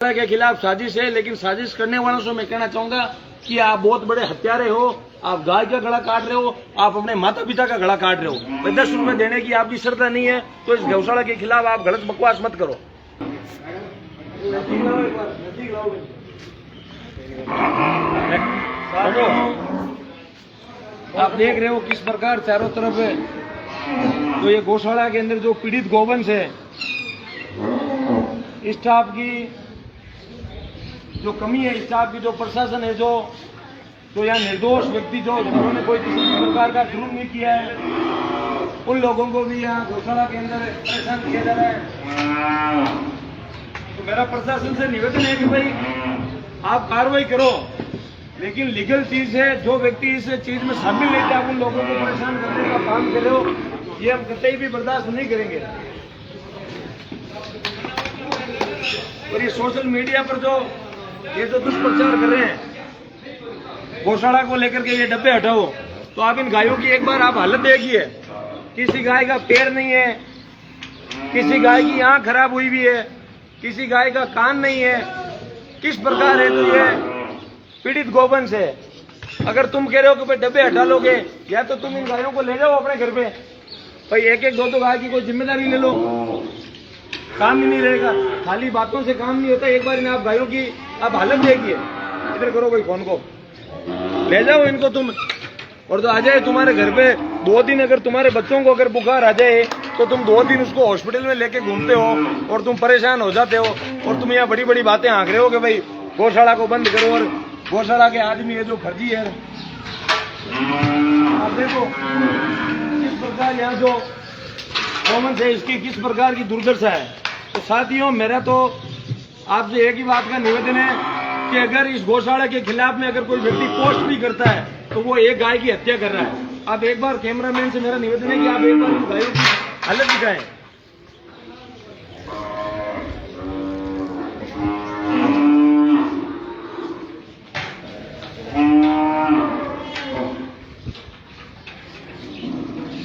के खिलाफ साजिश है, लेकिन साजिश करने वालों से मैं कहना चाहूंगा कि आप बहुत बड़े हत्यारे हो। आप गाय का गला काट रहे हो, आप अपने माता पिता का गला काट रहे हो। भाई 10 रुपए देने की आपकी श्रद्धा नहीं है तो इस गौशाला के खिलाफ आप गलत बकवास मत करो। आप देख रहे हो किस प्रकार चारों तरफ है। तो ये गौशाला के अंदर जो पीड़ित गौवंश है, स्टाफ की जो कमी है, स्टाफ की जो प्रशासन है, जो यहाँ निर्दोष व्यक्ति जिन्होंने कोई किसी प्रकार का जुर्म नहीं किया है, उन लोगों को भी यहाँ गौशाला के अंदर परेशान किया जा रहा है। तो मेरा प्रशासन से निवेदन है कि भाई आप कार्रवाई करो, लेकिन लीगल चीज है। जो व्यक्ति इस चीज में शामिल नहीं थे, आप उन लोगों को परेशान करने का काम कर रहे हो, ये हम कतई भी बर्दाश्त नहीं करेंगे। और ये सोशल मीडिया पर ये जो दुष्प्रचार कर रहे हैं गौशाला को लेकर के, ये डब्बे हटाओ, तो आप इन गायों की एक बार आप हालत देखिए। किसी गाय का पैर नहीं है, किसी गाय की आंख खराब हुई हुई है, किसी गाय का कान नहीं है, किस प्रकार है। तो ये पीड़ित गोवंश है। अगर तुम कह रहे हो कि भाई डब्बे हटा लोगे, या तो तुम इन गायों को ले जाओ अपने घर पे, भाई एक एक दो गाय की कोई जिम्मेदारी ले लो, काम ही नहीं रहेगा। खाली बातों से काम नहीं होता। एक बार इन आप गायों की आप हालत देखिए। इधर करो भाई, फोन को ले जाओ इनको तुम। और तो आ जाए तुम्हारे घर पे 2 दिन, अगर तुम्हारे बच्चों को अगर बुखार आ जाए तो तुम 2 दिन उसको हॉस्पिटल में लेके घूमते हो और तुम परेशान हो जाते हो। और तुम यहाँ बड़ी बड़ी बातें आंक रहे हो कि भाई गौशाला को बंद करो। और गौशाला के आदमी है जो फर्जी है। आप देखो किस प्रकार यहाँ जो कॉमन है, इसकी किस प्रकार की दुर्दशा है। तो साथियों, मेरा तो आपसे एक ही बात का निवेदन है कि अगर इस गौशाला के खिलाफ में अगर कोई व्यक्ति पोस्ट भी करता है तो वो एक गाय की हत्या कर रहा है। आप एक बार कैमरामैन से मेरा निवेदन है कि आप एक बार इन गायों की हालत दिखाएं।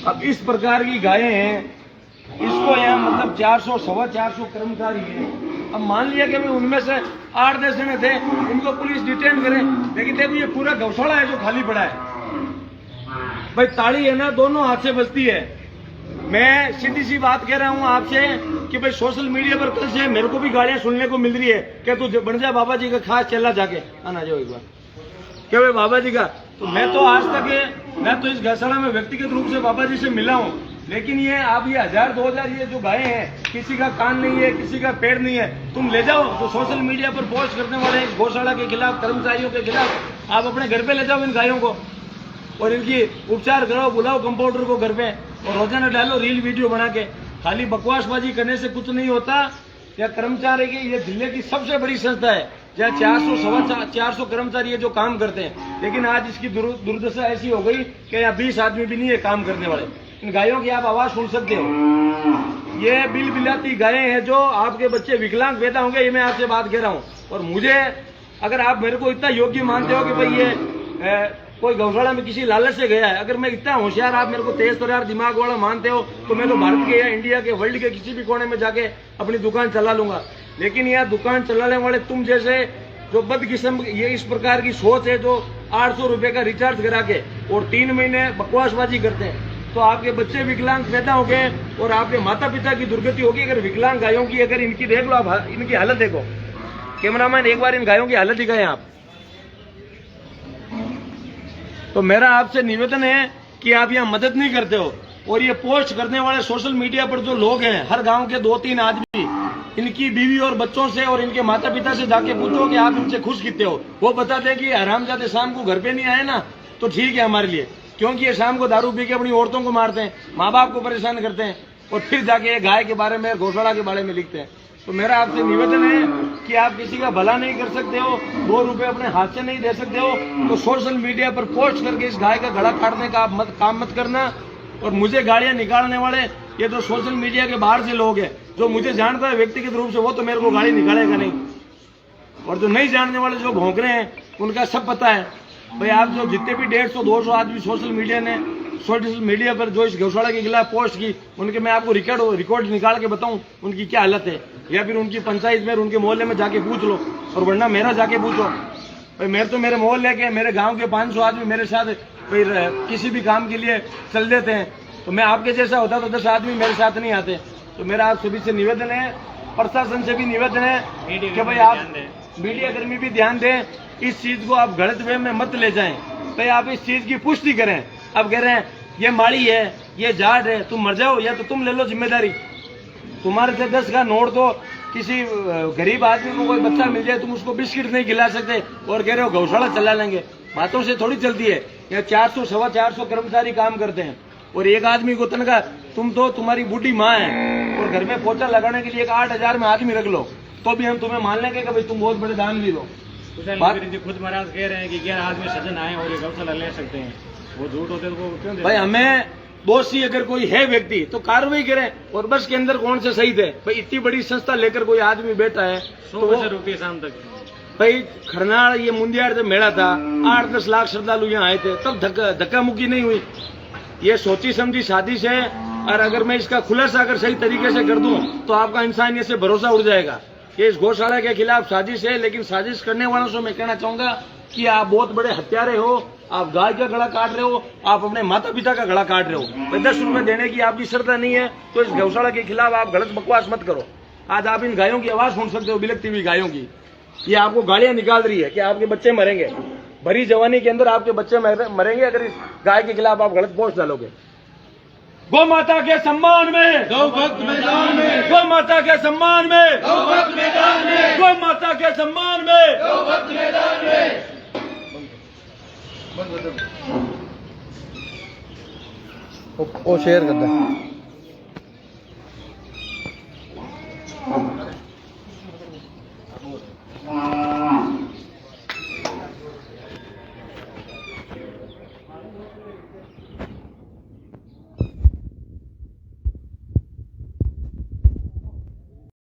अब इस प्रकार की गायें हैं, इसको यहाँ मतलब 400 सवा 400 कर्मचारी हैं। अब मान लिया कि उनमें से 8-10 जने थे, उनको पुलिस डिटेन करे, लेकिन देखो ये पूरा गौशाला है जो खाली पड़ा है। भाई ताली है ना, दोनों हाथ से बजती है। मैं सीधी सी बात कह रहा हूँ आपसे कि भाई सोशल मीडिया पर कल से मेरे को भी गालियां सुनने को मिल रही है कि तू बन जा बाबा जी का खास चला जाके आना जाओ एक बार, क्या भाई बाबा जी का। तो मैं तो आज तक मैं तो इस गौशाला में व्यक्तिगत रूप से बाबा जी से मिला हूँ, लेकिन ये आप ये 1000-2000 ये जो गायें हैं, किसी का कान नहीं है, किसी का पैर नहीं है, तुम ले जाओ। तो सोशल मीडिया पर पोस्ट करने वाले गौशाला के खिलाफ, कर्मचारियों के खिलाफ आप अपने घर पे ले जाओ इन गायों को और इनकी उपचार कराओ। बुलाओ कंपाउंडर को घर पे और रोजाना डालो रील वीडियो बना के। खाली बकवासबाजी करने से कुछ नहीं होता। या कर्मचारी की, ये जिले की सबसे बड़ी संस्था है जहाँ 400 सवा 400 कर्मचारी है जो काम करते हैं, लेकिन आज इसकी दुर्दशा ऐसी हो गई कि यहाँ 20 आदमी भी नहीं है काम करने वाले। इन गायों की आप आवाज सुन सकते हो। ये बिल बिलाती गायें हैं जो आपके बच्चे विकलांग पैदा होंगे, ये मैं आपसे बात कह रहा हूँ। और मुझे, अगर आप मेरे को इतना योग्य मानते हो कि भाई ये कोई गौशाला में किसी लालच से गया है, अगर मैं इतना होशियार, आप मेरे को तेज तर्रार दिमाग वाला मानते हो, तो मैं तो भारत के या इंडिया के, वर्ल्ड के किसी भी कोने में जाके अपनी दुकान चला लूंगा। लेकिन यहाँ दुकान चलाने वाले तुम जैसे जो बदकिस्म, ये इस प्रकार की सोच है जो 800 रुपए का रिचार्ज करा के और 3 महीने बकवासबाजी करते हैं, तो आपके बच्चे विकलांग पैदा हो गए और आपके माता पिता की दुर्गति होगी। अगर विकलांग गायों की, अगर इनकी देख लो आप, इनकी हालत देखो। कैमरामैन एक बार इन गायों की हालत दिखाएं आप। तो मेरा आपसे निवेदन है कि आप यहाँ मदद नहीं करते हो। और ये पोस्ट करने वाले सोशल मीडिया पर जो लोग हैं, हर गांव के 2-3 आदमी, इनकी बीवी और बच्चों से और इनके माता पिता से जाके पूछो कि आप इनसे खुश कितने हो। वो बताते हैं कि हरामजादे शाम को घर पे नहीं आए ना तो ठीक है हमारे लिए, क्योंकि ये शाम को दारू पी के अपनी औरतों को मारते हैं, माँ बाप को परेशान करते हैं और फिर जाके गाय के बारे में, गौशाला के बारे में लिखते हैं। तो मेरा आपसे निवेदन है कि आप किसी का भला नहीं कर सकते हो, 2 रुपए अपने हाथ से नहीं दे सकते हो, तो सोशल मीडिया पर पोस्ट करके इस गाय का गला काटने का आप काम मत करना। और मुझे गाड़ियां निकालने वाले ये तो सोशल मीडिया के बाहर से लोग हैं। जो मुझे जानता है व्यक्तिगत रूप से, वो तो मेरे को गाड़ी निकालेगा नहीं। और जो नहीं जानने वाले जो भौंक रहे हैं, उनका सब पता है। भाई आप जो जितने भी 150-200 आदमी सोशल मीडिया ने सोशल मीडिया पर जो इस गौशाला के खिलाफ पोस्ट की, उनके मैं आपको रिकॉर्ड निकाल के बताऊं उनकी क्या हालत है, या फिर उनकी पंचायत में उनके मोहल्ले में जाके पूछ लो, और वरना मेरा जाके पूछो भाई। मेरे तो मेरे मोहल्ले के मेरे गांव के 500 आदमी मेरे साथ फिर किसी भी काम के लिए चल देते हैं, तो मैं आपके जैसा होता तो 10 आदमी मेरे साथ नहीं आते। तो मेरा आप सभी से निवेदन है, प्रशासन से भी निवेदन है कि भाई आप मीडिया कर्मी भी ध्यान दें, इस चीज को आप गलत वे में मत ले जाएं। भाई आप इस चीज की पुष्टि करें। अब कह रहे हैं ये माड़ी है, ये जाट है, तुम मर जाओ या तो तुम ले लो जिम्मेदारी। तुम्हारे से 10 का नोट तो किसी गरीब आदमी को कोई बच्चा मिल जाए, तुम उसको बिस्किट नहीं खिला सकते और कह रहे हो गौशाला चला लेंगे। बातों से थोड़ी चलती है। यहाँ 400 सवा 400 कर्मचारी काम करते हैं और एक आदमी को तनख्वाह, तुम तो तुम्हारी बूढ़ी माँ है और घर में पोछा लगाने के लिए एक 8,000 में आदमी रख लो तो भी हम तुम्हें मान लेंगे कि भाई तुम बहुत बड़े दानवीर हो। खुद महाराज कह रहे हैं कि 11 आदमी सज्जन आए और ये गौशाला ले सकते हैं, वो झूठ होते तो वो क्यों? भाई हमें दोषी अगर कोई है व्यक्ति तो कार्रवाई करें, और बस के अंदर कौन से सही थे भाई। इतनी बड़ी संस्था लेकर कोई आदमी बैठा है 100 बजे रुकी शाम तक। भाई खरनाल ये मुंदियार जब मेला था 8-10 लाख श्रद्धालु यहाँ आए थे, तब धक्का मुक्की नहीं हुई। ये सोची समझी साजिश है, और अगर मैं इसका खुलासा अगर सही तरीके से कर दूं तो आपका इंसानियत से भरोसा उड़ जाएगा। ये इस गौशाला के खिलाफ साजिश है, लेकिन साजिश करने वालों से मैं कहना चाहूंगा कि आप बहुत बड़े हत्यारे हो। आप गाय का गला काट रहे हो, आप अपने माता पिता का गला काट रहे हो। 10 रुपए देने की आपकी श्रद्धा नहीं है तो इस गौशाला के खिलाफ आप गलत बकवास मत करो। आज आप इन गायों की आवाज सुन सकते हो, बिलकती हुई गायों की। ये आपको गालियां निकाल रही है कि आपके बच्चे मरेंगे, भरी जवानी के अंदर आपके बच्चे मरेंगे अगर इस गाय के खिलाफ आप गलत पोस्ट डालोगे। गौ माता के सम्मान में गौ भक्त मैदान में, गौ माता के सम्मान में, गौ भक्त मैदान में, गौ माता के सम्मान में। गौ भक्त मैदान में। वो शेयर करता है।